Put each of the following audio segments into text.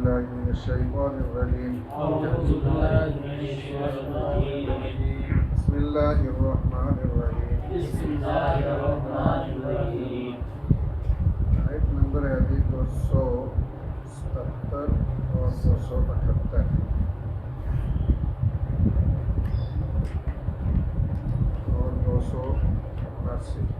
بالله من الشيطان الرجيم بسم الله الرحمن الرحيم آیت نمبر ہے 277 اور 278 اور 279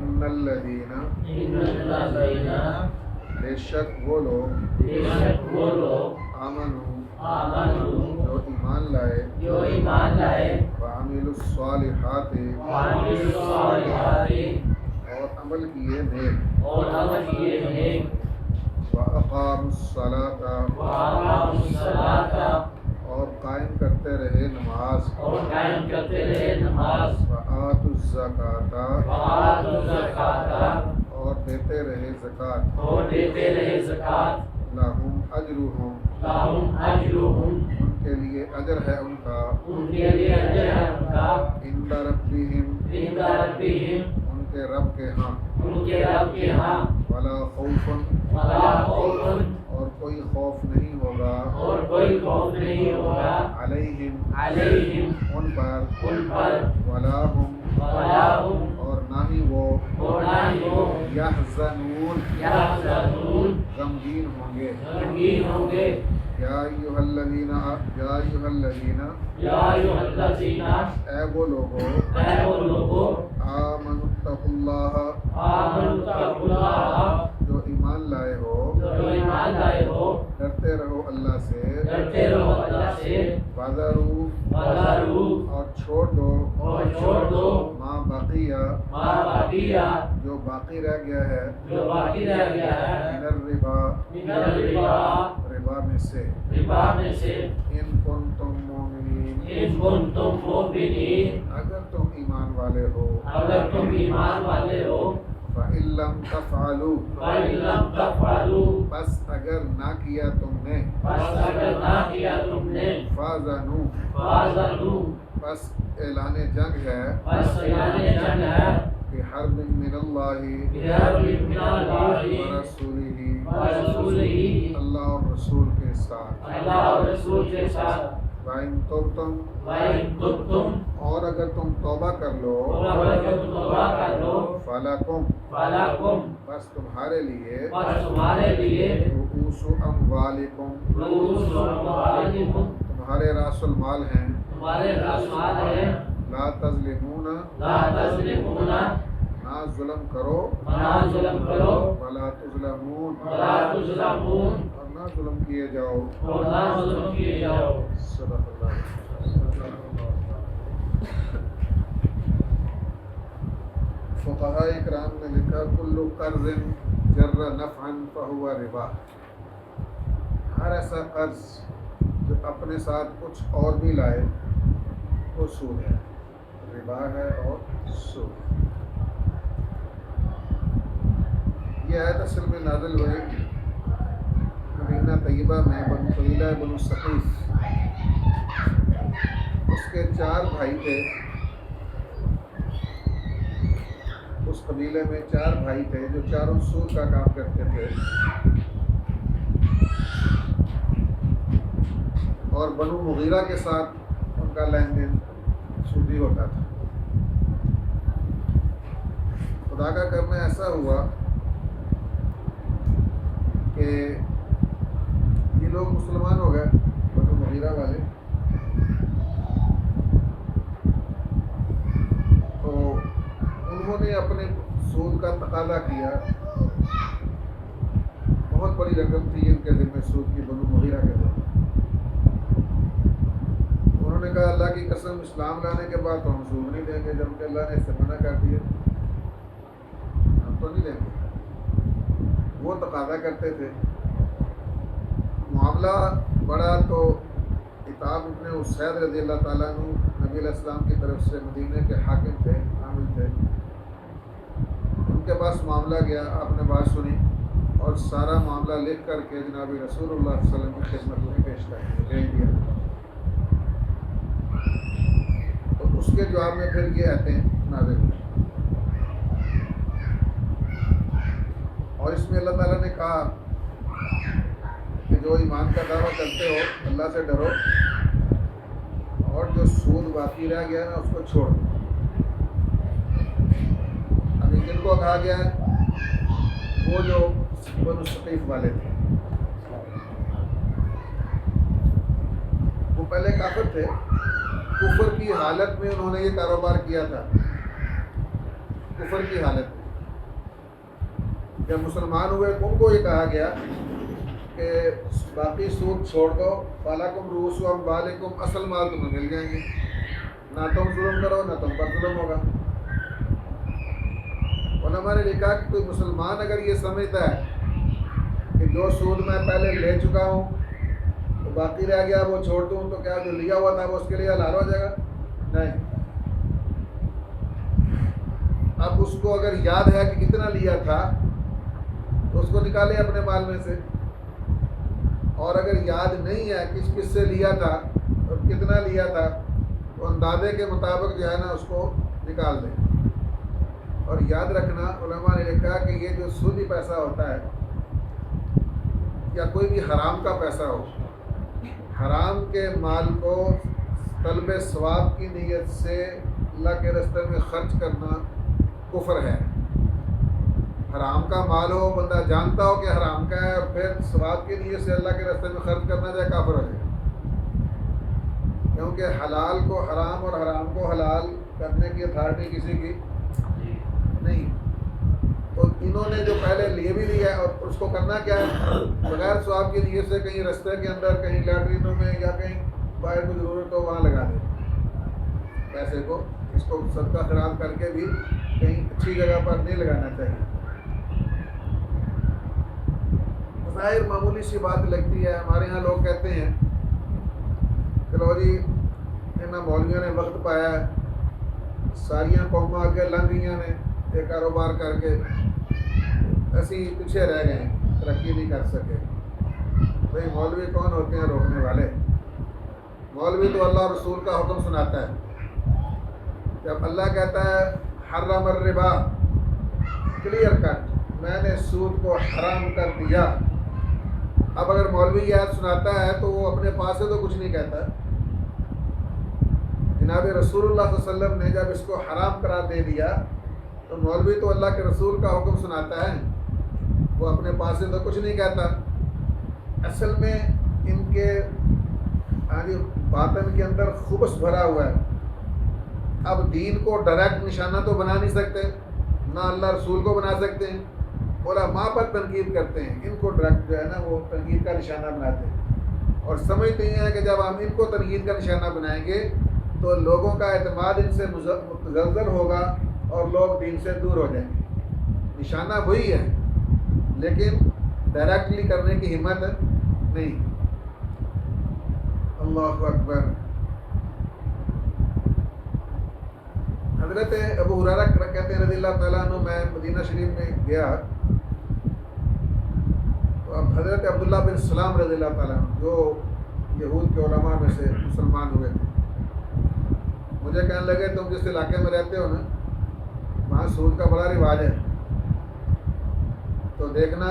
ان الذین بے شک وہ لوگ آمنوا جو ایمان لائے وعملوا الصالحات اور عمل کیے نیک وأقاموا الصلاة اور قائم کرتے رہے نماز وآتوا الزکاة اور دیتے رہے زکوٰۃ لہم اجرہم ان کے لیے اجر ہے ان کا عند ربہم ان کے رب کے ہاں ولا خوف اور کوئی خوف نہیں ہوگا علیہم ان پر ولا ہم اور نہ ہی وہ یحزنون غمگین ہوں گے یا ایھا الذین اے وہ لوگو آمنوا اتقوا اللہ جو ایمان لائے ہو ڈرتے رہو اللہ سے وذروا اور چھوڑ دو ما بقیہ جو باقی رہ گیا ہے من الربا ربا میں سے ان کنتم مومنین اگر تم ایمان والے ہو فَإِن لَّمْ تَفْعَلُوا بس اگر نہ کیا تم نے فَأْذَنُوا بس اعلان جنگ ہے بِحَرْبٍ مِّنَ اللَّهِ وَرَسُولِهِ اللہ اور رسول کے ساتھ وَإِن تُبْتُمْ اور اگر تم توبہ کر لو فَلَكُمْ بس تمہارے لیے رؤوس اموالکم تمہارے راس المال ہیں لا تظلمون نہ ظلم کرو ولا تظلمون اور نہ ظلم کیے جاؤ صدق اللہ فقہاء اکرام نے لکھا کل قرض جر نفعا فہو ربا ہر ایسا قرض جو اپنے ساتھ کچھ اور بھی لائے وہ سود ہے ربا ہے اور سود یہ آیت اصل میں نازل ہوئی مدینہ طیبہ میں بنو قبیلہ بنو ثقیف اس کے 4 بھائی تھے اس قبیلے میں 4 بھائی تھے جو چاروں سود کا کام کرتے تھے اور بنو مغیرہ کے ساتھ ان کا لین دین سودی ہوتا تھا خدا کا کرم ایسا ہوا کہ یہ لوگ مسلمان ہو گئے بنو مغیرہ والے تو انہوں نے اپنے سود کا تقاضا کیا بہت بڑی رقم تھی ان کے ذمہ سود کی بنو مغیرہ کے ذمہ انہوں نے کہا اللہ کی قسم اسلام لانے کے بعد تو ہم سود نہیں دیں گے جبکہ اللہ نے اس سے منع کر دیا ہم تو نہیں دیں گے وہ تقاضا کرتے تھے معاملہ بڑا تو عتاب ابن اسید رضی اللہ تعالیٰ عنہ نبی علیہ السلام کی طرف سے مدینہ کے حاکم تھے عامل تھے ان کے پاس معاملہ گیا آپ نے بات سنی اور سارا معاملہ لکھ کر کے جناب رسول اللہ صلی اللہ علیہ وسلم کی خدمت میں پیش کر دیا تو اس کے جواب میں پھر یہ آیتیں نازل ہوئی اور اس میں اللہ تعالیٰ نے کہا کہ جو ایمان کا دعویٰ کرتے ہو اللہ سے ڈرو اور جو سود باقی رہ گیا نا اس کو چھوڑ دو۔ ابھی جن کو کہا گیا ہے وہ جو بنو ثقیف والے تھے، وہ پہلے کافر تھے، کفر کی حالت میں انہوں نے یہ کاروبار کیا تھا، کفر کی حالت میں۔ جب مسلمان ہوئے ان کو یہ کہا گیا کہ باقی سود چھوڑ دو، فَلَكُمْ رُؤُوسُ أَمْوَالِكُمْ، اصل مال تمہیں مل جائیں گے، نہ تم ظلم کرو نہ تم پر ظلم ہوگا۔ علماء نے لکھا کہ کوئی مسلمان اگر یہ سمجھتا ہے کہ جو سود میں پہلے لے چکا ہوں تو باقی رہ گیا وہ چھوڑ دوں تو کیا جو لیا ہوا تھا وہ اس کے لیے حلال ہو جائے گا؟ نہیں۔ اب اس کو اگر یاد ہے کہ کتنا لیا تھا تو اس کو نکالے اپنے مال میں سے، اور اگر یاد نہیں ہے کس کس سے لیا تھا اور کتنا لیا تھا تو اندازے کے مطابق جو ہے نا اس کو نکال دیں۔ اور یاد رکھنا علماء نے لکھا کہ یہ جو سودی پیسہ ہوتا ہے یا کوئی بھی حرام کا پیسہ ہو، حرام کے مال کو طلب ثواب کی نیت سے اللہ کے راستے میں خرچ کرنا کفر ہے۔ حرام کا مال ہو، بندہ جانتا ہو کہ حرام کا ہے اور پھر ثواب کی نیت سے اللہ کے راستے میں خرچ کرنا جائے، کافر ہو جائے، کیونکہ حلال کو حرام اور حرام کو حلال کرنے کی اتھارٹی کسی کی نہیں۔ تو انہوں نے جو پہلے لیے بھی لیا ہے اور اس کو کرنا کیا ہے، بغیر ثواب کی نیت سے کہیں رستے کے اندر، کہیں لیٹرینوں میں یا کہیں باہر کوئی ضرورت ہو وہاں لگا دیں پیسے کو، اس کو صدقہ خیرات کر کے بھی کہیں اچھی جگہ پر نہیں لگانا چاہیے۔ ظاہر معمولی سی بات لگتی ہے، ہمارے ہاں لوگ کہتے ہیں کہ لو جی انہاں مولویوں نے وقت پایا ہے، ساریاں قوماں اگے لنگ گئیاں نے یہ کاروبار کر کے، اسی پیچھے رہ گئے، ترقی نہیں کر سکے۔ بھئی مولوی کون ہوتے ہیں روکنے والے؟ مولوی تو اللہ اور رسول کا حکم سناتا ہے۔ جب اللہ کہتا ہے حرم الربا، کلیئر کٹ، میں نے سود کو حرام کر دیا، اب اگر مولوی یہ آیت سناتا ہے تو وہ اپنے پاس سے تو کچھ نہیں کہتا۔ جناب رسول اللہ صلی اللہ علیہ وسلم نے جب اس کو حرام قرار دے دیا تو مولوی تو اللہ کے رسول کا حکم سناتا ہے، وہ اپنے پاس سے تو کچھ نہیں کہتا۔ اصل میں ان کے باطن کے اندر خبث بھرا ہوا ہے۔ اب دین کو ڈائریکٹ نشانہ تو بنا نہیں سکتے، نہ اللہ رسول کو بنا سکتے ہیں، علماء پر تنقید کرتے ہیں، ان کو ڈائریکٹ جو ہے نا وہ تنقید کا نشانہ بناتے ہیں، اور سمجھتے ہیں کہ جب ہم ان کو تنقید کا نشانہ بنائیں گے تو لوگوں کا اعتماد ان سے متزلزل ہوگا اور لوگ دین سے دور ہو جائیں گے۔ نشانہ وہی ہے لیکن ڈائریکٹلی کرنے کی ہمت نہیں۔ اللہ اکبر۔ حضرت ابو ہریرہ کہتے ہیں رضی اللہ تعالیٰ عنہ، میں مدینہ شریف میں گیا تو اب حضرت عبداللہ بن سلام رضی اللہ تعالیٰ عنہ جو یہود کے علماء میں سے مسلمان ہوئے تھے، مجھے کہنے لگے تم جس علاقے میں رہتے ہو نا وہاں سود کا بڑا رواج ہے، تو دیکھنا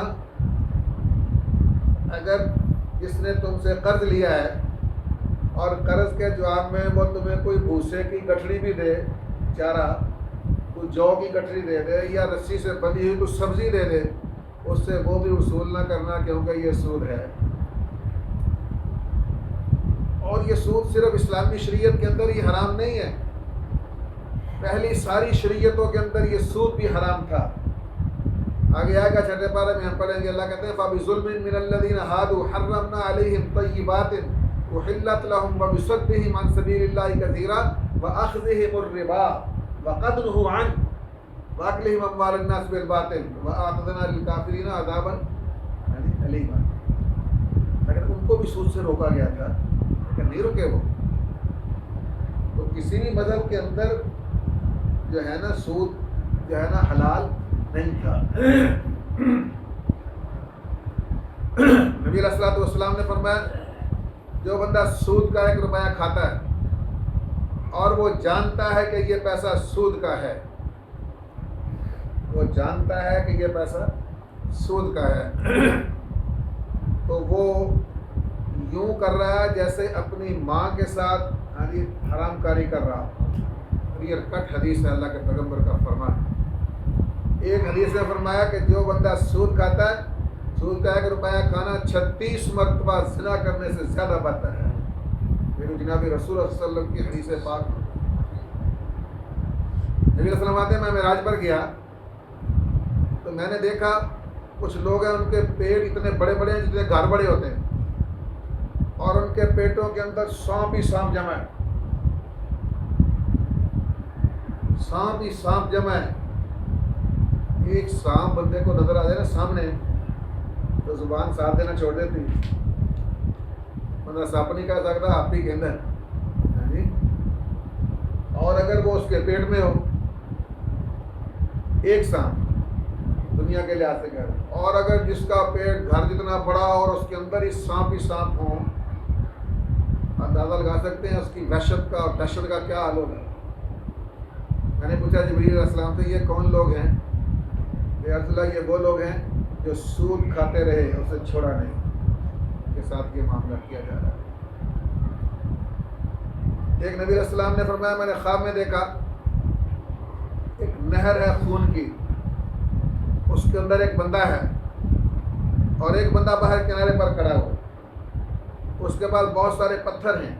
اگر جس نے تم سے قرض لیا ہے اور قرض کے جواب میں وہ تمہیں کوئی بھوسے کی گٹھڑی بھی دے، چارہ، کوئی جو کی گٹھڑی دے دے یا رسی سے بندھی ہوئی کچھ سبزی دے دے، اس سے وہ بھی وصول نہ کرنا کیونکہ یہ سود ہے۔ اور یہ سود صرف اسلامی شریعت کے اندر ہی حرام نہیں ہے، پہلی ساری شریعتوں کے اندر یہ سود بھی حرام تھا۔ آگے آئے گا چھٹے پارے میں ہم پڑھیں گے، اللہ کہتے ہیں فَبِظُلْمٍ مِّنَ الَّذِينَ هَادُوا حَرَّمْنَا عَلَيْهِمْ طَيِّبَاتٍ أُحِلَّتْ لَهُمْ وَبِصَدِّهِمْ عَن سَبِيلِ اللَّهِ كَثِيرًا وَأَخْذِهِمُ الرِّبَا وَقَدْ نُهُوا عَنْهُ وَأَكْلِهِمْ أَمْوَالَ النَّاسِ بِالْبَاطِلِ وَأَعْتَدْنَا لِلْكَافِرِينَ عَذَابًا أَلِيمًا۔ لیکن ان کو بھی سود سے روکا گیا تھا، لیکن نہیں رکے وہ۔ تو کسی بھی مذہب کے اندر جو ہے نا سود جو ہے نا حلال نہیں تھا۔ نبی علیہ الصلوۃ والسلام نے فرمایا جو بندہ سود کا 1 روپیہ کھاتا ہے اور وہ جانتا ہے کہ یہ پیسہ سود کا ہے، وہ جانتا ہے کہ یہ پیسہ سود کا ہے، تو وہ یوں کر رہا ہے جیسے اپنی ماں کے ساتھ حرام کاری کر رہا ہو۔ کلیئر کٹ حدیث ہے اللہ کے پیغمبر کا فرمان۔ ایک حدیث میں فرمایا کہ جو بندہ سود کھاتا ہے، سود کا 1 روپیہ کھانا 36 مرتبہ زنا کرنے سے زیادہ بدتر ہے۔ میرے جناب رسول اللہ صلی اللہ علیہ وسلم کی حدیث پاک۔ نبی صلی اللہ علیہ وسلم آتے ہیں، میں معراج پر گیا تو میں نے دیکھا کچھ لوگ ہیں، ان کے پیٹ اتنے بڑے بڑے ہیں جتنے گھر بڑے ہوتے ہیں، اور ان کے پیٹوں کے اندر سانپ ہی سانپ جمع ہے، سانپ ہی سانپ جمع ہے۔ ایک سانپ بندے کو نظر آ جائے نا سامنے تو زبان ساتھ دینا چھوڑ دیتی، بندہ سانپ نہیں کہہ سکتا، آپ ہی کہنا ہے۔ اور اگر وہ اس کے پیٹ میں ہو، ایک سانپ دنیا کے لحاظ سے کہہ رہا ہے، اور اگر جس کا پیٹ گھر جتنا بڑا اور اس کے اندر ہی سانپ ہوں، اندازہ لگا سکتے ہیں اس کی وحشت کا اور دہشت کا کیا حال ہوگا۔ میں نے پوچھا جبریل علیہ السلام سے، یہ کون لوگ ہیں؟ یا رسول اللہ، یہ وہ لوگ ہیں جو سود کھاتے رہے، اسے چھوڑا نہیں، ان کے ساتھ یہ معاملہ کیا جا رہا ہے۔ ایک نبی علیہ السلام نے فرمایا، میں نے خواب میں دیکھا ایک نہر ہے خون کی، اس کے اندر ایک بندہ ہے اور ایک بندہ باہر کنارے پر کھڑا ہوا، اس کے پاس بہت سارے پتھر ہیں،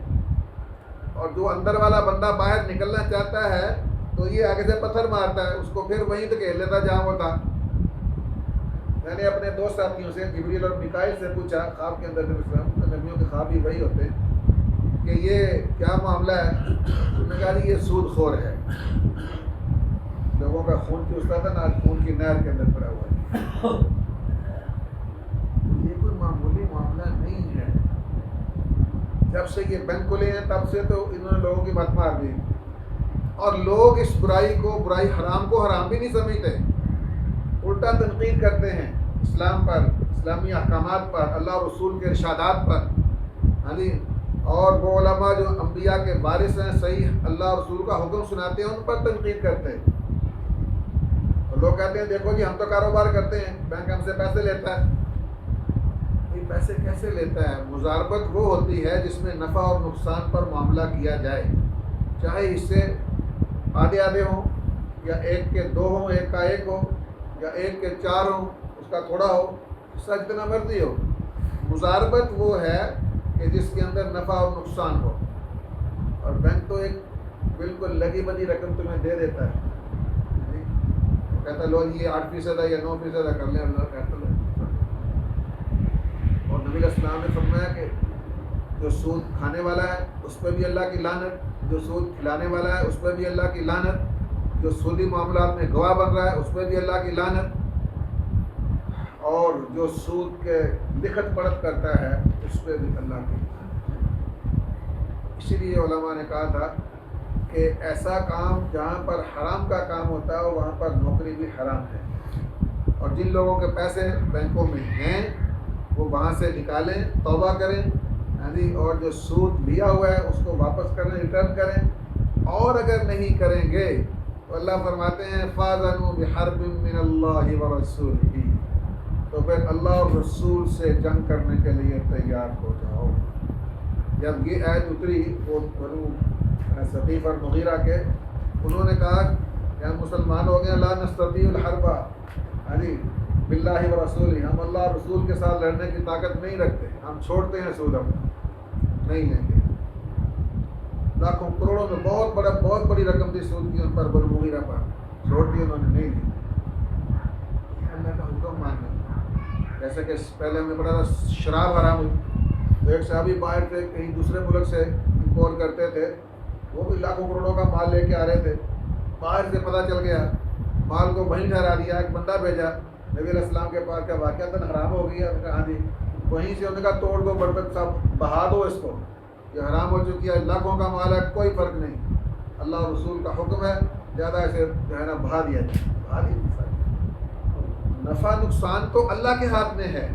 اور جو اندر والا بندہ باہر نکلنا چاہتا ہے تو یہ آگے سے پتھر مارتا ہے، اس کو پھر وہیں تک گھیر لیتا جہاں وہ تھا۔ میں نے اپنے دو ساتھیوں سے جبریل اور میکائیل سے پوچھا خواب کے اندر، نبیوں کے خواب ہی وہی ہوتے ہیں، کہ یہ کیا معاملہ ہے؟ انہوں نے کہا جی یہ سود خور ہے، لوگوں کا خون چوستا تھا نا، خون کی نہر کے اندر پڑا ہوا ہے۔ یہ کوئی معمولی معاملہ نہیں ہے۔ جب سے یہ بینک کھلے ہیں تب سے تو انہوں نے لوگوں کی مت مار دی، اور لوگ اس برائی حرام کو حرام بھی نہیں سمجھتے، الٹا تنقید کرتے ہیں اسلام پر، اسلامی احکامات پر، اللہ رسول کے ارشادات پر، اور وہ علماء جو انبیاء کے وارث ہیں، صحیح اللہ رسول کا حکم سناتے ہیں، ان پر تنقید کرتے ہیں۔ اور لوگ کہتے ہیں دیکھو جی ہم تو کاروبار کرتے ہیں، بینک ہم سے پیسے لیتا ہے۔ یہ پیسے کیسے لیتا ہے؟ مضاربت وہ ہوتی ہے جس میں نفع اور نقصان پر معاملہ کیا جائے، چاہے اس سے آدھے آدھے ہوں، یا 1 کے 2 ہوں، 1 کا 1 ہو، یا 1 کے 4 ہوں، اس کا تھوڑا ہو، اس کا جتنا مرضی ہو۔ مضاربت وہ ہے کہ جس کے اندر نفع اور نقصان ہو، اور بینک تو ایک بالکل لگی بنی رقم تمہیں دے دیتا ہے، وہ کہتا ہے لو یہ 8% ہے یا 9% ہے، کر لیں، اللہ کہتا ہے۔ اور نبی علیہ السلام نے فرمایا کہ جو سود کھانے والا ہے اس پہ بھی اللہ کی لعنت، جو سود کھلانے والا ہے اس پہ بھی اللہ کی لعنت، جو سودی معاملات میں گواہ بن رہا ہے اس پہ بھی اللہ کی لعنت، اور جو سود کے لکھت پڑھت کرتا ہے اس پہ بھی اللہ کی لعنت۔ اسی لیے علماء نے کہا تھا کہ ایسا کام جہاں پر حرام کا کام ہوتا ہے وہاں پر نوکری بھی حرام ہے، اور جن لوگوں کے پیسے بینکوں میں ہیں وہ وہاں سے نکالیں، توبہ کریں، اور جو سود لیا ہوا ہے اس کو واپس کریں، ریٹرن کریں، اور اگر نہیں کریں گے تو اللہ فرماتے ہیں فَأَذَنُوا بِحَرْبٍ مِّنَ اللَّهِ وَرَسُولِهِ، تو پھر اللہ اور رسول سے جنگ کرنے کے لیے تیار ہو جاؤ۔ جب یہ آیت اتری وہ بنو ثقیف اور مغیرہ کے، انہوں نے کہا کہ ہم مسلمان ہو گئے، لا نستطیع الحرب باللہ ورسولہ، ہم اللہ اور رسول کے ساتھ لڑنے کی طاقت نہیں رکھتے، ہم چھوڑتے ہیں سود، ہم نہیں لیں گے۔ لاکھوں کروڑوں میں بہت بڑی رقم تھی سود کی ان پر، بنو مغیرہ پر، چھوڑ دی انہوں نے، نہیں لی۔ اللہ کا حکم ماننا، جیسے کہ پہلے ہم نے پڑھا تھا شراب حرام ہوئی، تو ایک صحابی باہر سے کہیں دوسرے ملک سے امپورٹ کرتے تھے، وہ بھی لاکھوں کروڑوں کا مال لے کے آ رہے تھے، باہر سے پتہ چل گیا، مال کو وہیں ٹھہرا دیا، ایک بندہ بھیجا نبی علیہ السلام کے پاس، کیا واقعات حرام ہو گئی ہے؟ انہوں نے کہا ہاں جی، وہیں سے انہوں نے کہا توڑ دو برتن سب، بہا دو اس کو، یہ حرام ہو چکی ہے، لاکھوں کا مال ہے، کوئی فرق نہیں، اللہ اور رسول کا حکم ہے، زیادہ ایسے جو ہے نا بہا دیا جائے، بہا دیا۔ نفع نقصان تو اللہ کے ہاتھ میں ہے،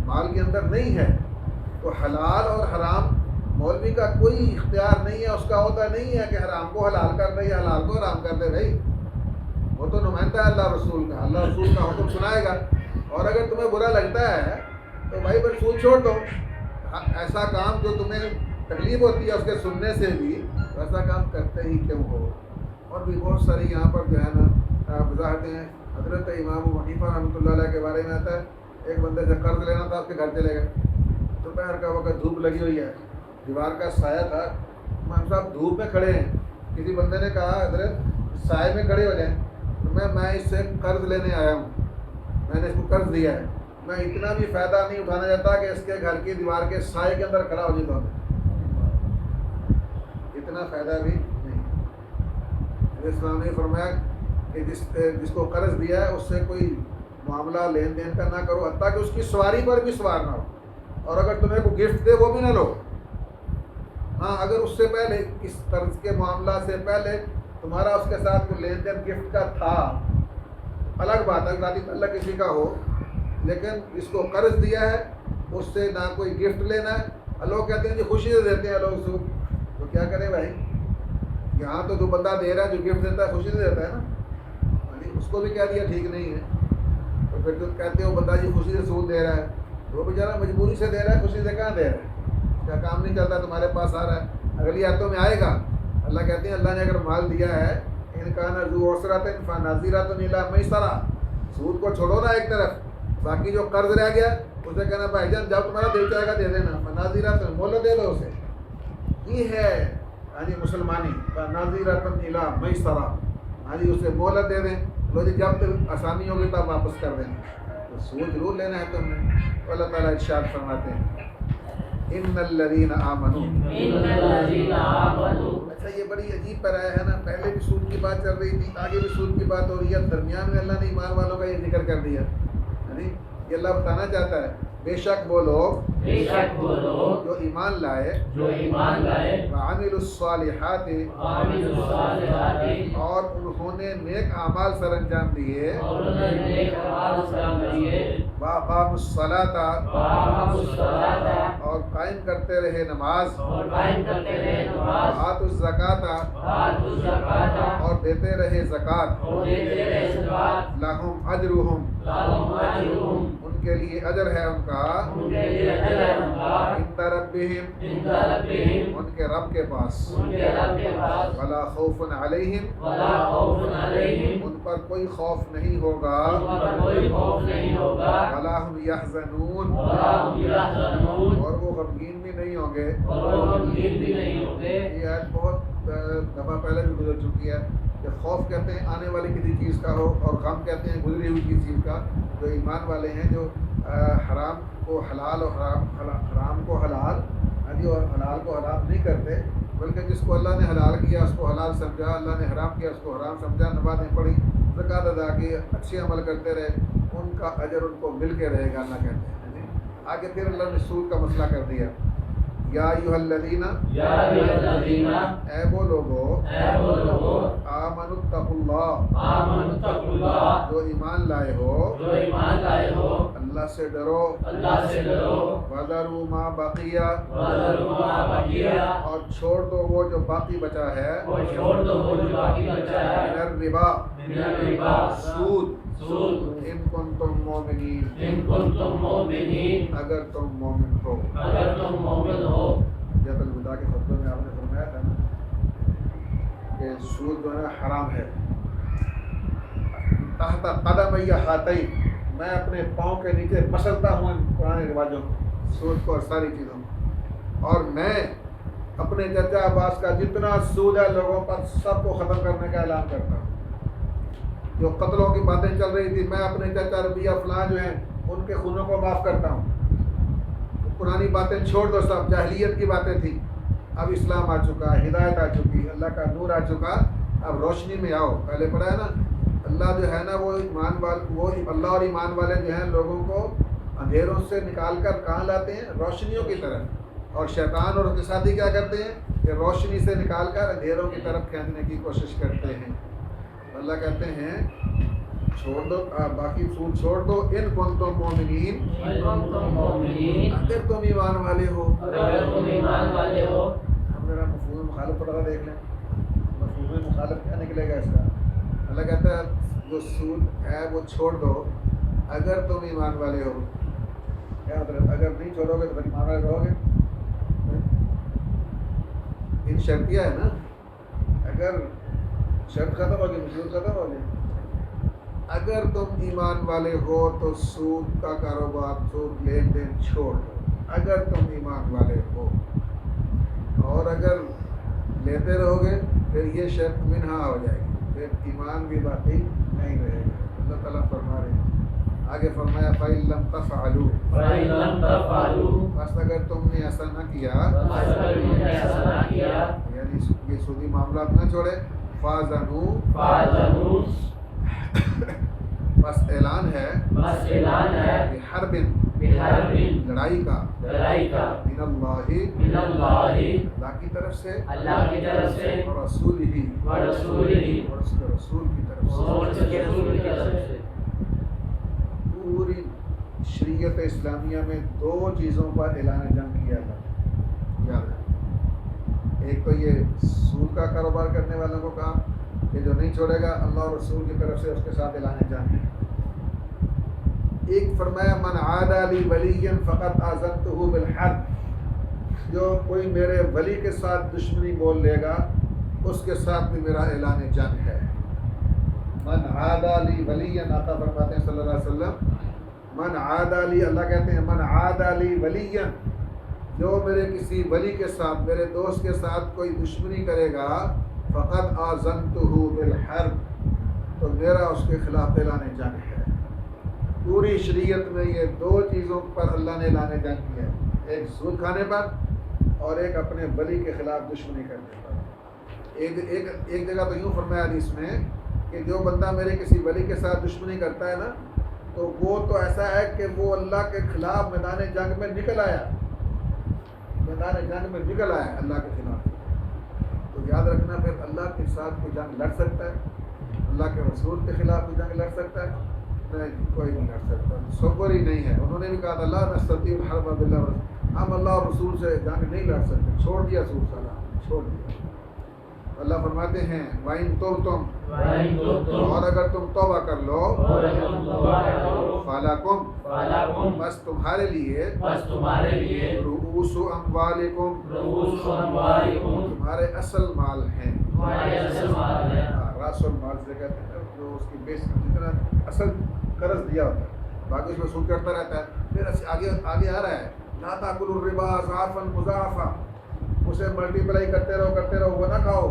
مال کے اندر نہیں ہے، تو حلال اور حرام مولوی کا کوئی اختیار نہیں ہے، اس کا عہدہ نہیں ہے کہ حرام کو حلال کر دے یا حلال کو حرام کر دے. بھائی وہ تو نمائندہ ہے اللہ رسول کا، اللہ رسول کا حکم سنائے گا. اور اگر تمہیں برا لگتا ہے تو بھائی بس سود چھوڑ دو. ایسا کام جو تمہیں تکلیف ہوتی ہے اس کے سننے سے بھی، ایسا کام کرتے ہی کیوں ہو. اور بھی بہت ساری یہاں پر جو ہے نا وضاحتیں ہیں. حضرت امام ابو حنیفہ رحمۃ اللہ علیہ کے بارے میں آتا ہے، ایک بندے سے قرض لینا تھا، اس کے گھر چلے گئے. دوپہر کا وقت دھوپ لگی ہوئی ہے، دیوار کا سایہ تھا. امام صاحب دھوپ میں کھڑے ہیں. کسی بندے نے کہا حضرت سائے میں کھڑے ہو جائیں. میں اس سے قرض لینے آیا ہوں، میں نے اس کو قرض دیا ہے، میں اتنا بھی فائدہ نہیں اٹھانا چاہتا کہ اس کے گھر کی دیوار کے سائے کے اندر کھڑا ہو جائے. تو اتنا فائدہ بھی نہیں. اسلام نے فرمایا کہ جس کو قرض دیا ہے اس سے کوئی معاملہ لین دین کا نہ کرو، حتیٰ کہ اس کی سواری پر بھی سوار نہ ہو. اور اگر تمہیں کوئی گفٹ دے وہ بھی نہ لو. ہاں اگر اس سے پہلے، اس قرض کے معاملہ سے پہلے تمہارا اس کے ساتھ کوئی لین دین گفٹ کا تھا، الگ بات ہے، ذاتی تعلق کسی کا ہو. لیکن جس کو قرض دیا ہے اس سے نہ کوئی گفٹ لینا ہے. لوگ کہتے ہیں جی خوشی سے دیتے ہیں لوگ سود، تو کیا کریں بھائی. یہاں تو جو بندہ دے رہا ہے، جو گفٹ دیتا ہے خوشی سے دیتا ہے نا. اس کو بھی کہہ دیا ٹھیک نہیں ہے. تو پھر جو کہتے ہیں وہ بندہ جی خوشی سے سود دے رہا ہے، وہ بیچارہ مجبوری سے دے رہا ہے، خوشی سے کہاں دے رہا ہے. کیا کام نہیں چلتا تمہارے پاس آ رہا ہے. اگلی آیتوں میں آئے گا. اللہ کہتے ہیں اللہ نے اگر مال دیا ہے، ان کا ذو عسرۃ فنظرۃ الی میسرہ، سود کو چھوڑو نا ایک طرف، باقی جو قرض رہ گیا اسے کہنا بھائی جان جب تمہارا دل چاہے گا دے دینا، فنظرۃ مہلت دے دو اسے. یہ ہے ہاں جی مسلمانی، فنظرۃ الی میسرہ، ہاں جی اسے مہلت دے دیں. لو جی جب تک آسانی ہوگی تب واپس کر دیں. تو سود ضرور لینا ہے تم نے. اللہ تعالیٰ ارشاد فرماتے ہیں ان الذین آمنوا. اچھا یہ بڑی عجیب پیرا ہے نا. پہلے بھی سود کی بات چل رہی تھی، آگے بھی سود کی بات ہو رہی ہے، درمیان میں اللہ نے ایمان والوں کا یہ ذکر کر دیا. یعنی یہ اللہ بتانا چاہتا ہے بے شک وہ لوگ جو ایمان لائے وعملوا الصالحات، اور انہوں نے نیک اعمال سر انجام دیے، وَأَقَامُوا الصَّلَاةَ، اور قائم کرتے رہے نماز، وَآتُوا الزَّكَاةَ، اور دیتے رہے زکوٰۃ، لَهُمْ أَجْرُهُمْ، ان کے لیے اجر ہے ان کا، عند ربہم، ان کے رب کے پاس، وَلَا خَوْفٌ عَلَيْهِمْ، ان پر کوئی خوف نہیں ہوگا، وَلَا هُمْ يَحْزَنُونَ، اور وہ غمگین بھی نہیں ہوں گے. یہ آیت بہت دفعہ پہلے بھی گزر چکی ہے کہ خوف کہتے ہیں آنے والی کسی چیز کا ہو، اور غم کہتے ہیں گزری ہوئی کسی چیز کا. جو ایمان والے ہیں جو حرام کو حلال اور حرام کو حلال، اور حلال کو حرام نہیں کرتے، بلکہ جس کو اللہ نے حلال کیا اس کو حلال سمجھا، اللہ نے حرام کیا اس کو حرام سمجھا، نمازیں پڑھی، زکوٰۃ ادا کی، اچھے عمل کرتے رہے، ان کا اجر ان کو مل کے رہے گا. اللہ کہتے ہیں آگے پھر اللہ نے سود کا مسئلہ کر دیا. یا ایھا الذین، اے وہ لوگو، آمنوا اتقوا اللہ، جو ایمان لائے ہو، اللہ سے ڈرو، وذروا ما بقی، اور چھوڑ دو وہ جو باقی بچا ہے، من الربا، سود، ان کنتم مومنین، اگر تم مومن ہو. جب الوداع کے خطبے میں آپ نے فرمایا تھا نا کہ سود جو ہے حرام ہے. تحت قدمی ہاتین، میں اپنے پاؤں کے نیچے مسلتا ہوں ان پرانے رواجوں کو، سود کو اور ساری چیزوں کو، اور میں اپنے چچا عباس کا جتنا سود ہے لوگوں پر سب کو ختم کرنے کا اعلان کرتا ہوں. جو قتلوں کی باتیں چل رہی تھی، میں اپنے چچا ربیہ فلاں جو ہیں ان کے خونوں کو معاف کرتا ہوں. پرانی باتیں چھوڑ دو، سب جاہلیت کی باتیں تھیں، اب اسلام آ چکا، ہدایت آ چکی، اللہ کا نور آ چکا، اب روشنی میں آؤ. پہلے پڑھا ہے نا اللہ جو ہے نا وہ اللہ اور ایمان والے جو ہیں لوگوں کو اندھیروں سے نکال کر کہاں لاتے ہیں؟ روشنیوں کی طرف. اور شیطان اور اس کے ساتھی کیا کرتے ہیں کہ روشنی سے نکال کر اندھیروں کی طرف کھینچنے کی کوشش کرتے ہیں. اللہ کہتے ہیں چھوڑ دو، باقی سود چھوڑ دو، ان کنتم مومنین، اگر تم ایمان والے ہو. ہم ذرا مفہوم مخالف تھوڑا سا دیکھ لیں. مفہوم مخالف کیا نکلے گا اس کا؟ اللہ کہتا ہے جو سود ہے وہ چھوڑ دو اگر تم ایمان والے ہو. کیا مطلب؟ اگر نہیں چھوڑو گے تو پھر ایمان والے رہو گے؟ ان شرطیہ ہے نا. اگر شرط ختم ہوگی مشہور ختم ہوگی. اگر تم ایمان والے ہو تو سود کا کاروبار، سود لین دین چھوڑ دو اگر تم ایمان والے ہو. اور اگر لیتے رہو گے پھر یہ شرط منہا ہو جائے گی، پھر ایمان بھی باقی نہیں رہے گا. اللہ تعالیٰ فرما رہے ہیں. آگے فرمایا فَإِن لَمْ تَفْعَلُوا، بس اگر تم نے ایسا نہ کیا، یعنی یہ سودی معاملات نہ چھوڑے. فَآذَنُوا، بس اعلان ہے بحرب، لڑائی کا، من اللہ، اللہ کی طرف سے، اور رسول ہی، اور اس کے رسول کی طرف سے. پوری شریعت اسلامیہ میں دو چیزوں پر اعلان جنگ کیا تھا، یاد ہے. ایک تو یہ سود کا کاروبار کرنے والوں کو کہا کہ جو نہیں چھوڑے گا اللہ اور رسول کی طرف سے اس کے ساتھ اعلان جنگ ہے. ایک فرمایا من عادى لي وليا فقد آذنته بالحرب، جو کوئی میرے ولی کے ساتھ دشمنی بول لے گا اس کے ساتھ بھی میرا اعلان جنگ ہے. من عادى لي وليا، آقا فرماتے ہیں صلی اللہ علیہ وسلم من عادى لي، اللہ کہتے ہیں من عادى لي وليا، جو میرے کسی ولی کے ساتھ، میرے دوست کے ساتھ کوئی دشمنی کرے گا فقد آذنته بالحرب، تو میرا اس کے خلاف اعلان جنگ ہے. پوری شریعت میں یہ دو چیزوں پر اللہ نے اعلان جنگ کیا ہے، ایک سود کھانے پر اور ایک اپنے ولی کے خلاف دشمنی کرنے پر. ایک جگہ تو یوں فرمایا حدیث میں کہ جو بندہ میرے کسی ولی کے ساتھ دشمنی کرتا ہے نا تو وہ تو ایسا ہے کہ وہ اللہ کے خلاف میدان جنگ میں نکل آیا، میدان جنگ میں نکل آیا اللہ کے خلاف. تو یاد رکھنا پھر اللہ کے ساتھ کوئی جنگ لڑ سکتا ہے، اللہ کے رسول کے خلاف کوئی جنگ لڑ سکتا ہے؟ نہیں، کوئی نہیں لڑ سکتا. تصور ہی نہیں ہے. انہوں نے بھی کہا تھا لا نستطيع الحرب بالله، ہم اللہ اور رسول سے جنگ نہیں لڑ سکتے. چھوڑ دیا سود سالہ، چھوڑ دیا. اللہ فرماتے ہیں وَإِن تُبْتُمْ، اور اگر تم توبہ کر لو، فَلَكُمْ، بس تمہارے لیے، رؤوس اموالکم، تمہارے اصل مال ہیں. راس المال سے کہتے ہیں جو اس کی بیس جتنا اصل قرض دیا ہوتا ہے، باقی اس میں سود کرتا رہتا ہے. پھر آگے آ رہا ہے لا تاکلوا الربا اضعافا مضاعفا، اسے ملٹی پلائی کرتے رہو وہ نہ کھاؤ.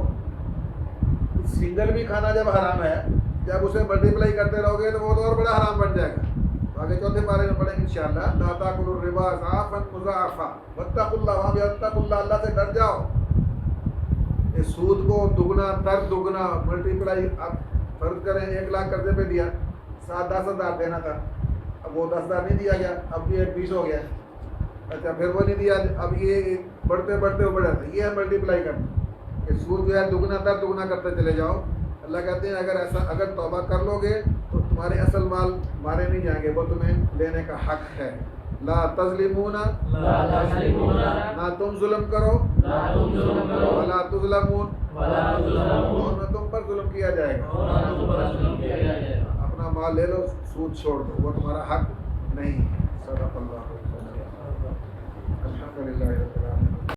سنگل بھی کھانا جب حرام ہے، جب اسے ملٹی پلائی کرتے رہو گے تو وہ تو اور بڑا حرام بن جائے گا. آگے چوتھے پارے میں پڑھیں گے انشاءاللہ. لا تاکلوا الربا اضعافا مضاعفا واتقوا اللہ، وہاں بھی اتقوا اللہ، اللہ سے ڈر جاؤ. اس سود کو دگنا تر دگنا ملٹی پلائی، اب فرض کریں 1 لاکھ قرضے پہ دیا، 7-10 ہزار دینا تھا، اب وہ 10 ہزار نہیں دیا گیا، اب یہ 20 ہو گیا. اچھا پھر وہ نہیں دیا، اب یہ بڑھتے وہ بڑھ جاتا ہے. یہ ہے ملٹی پلائی کرنا کہ سود جو ہے دگنا تر دگنا کرتے چلے جاؤ. اللہ کہتے ہیں اگر توبہ کر لو گے تو تمہارے اصل مال مارے نہیں جائیں گے، وہ تمہیں لینے کا حق ہے. لا تظلمون، نہ تم ظلم کرو، ولا تظلمون، اور نہ تم پر ظلم کیا جائے گا. اپنا مال لے لو، سود چھوڑ دو، وہ تمہارا حق نہیں ہے. صدق اللہ.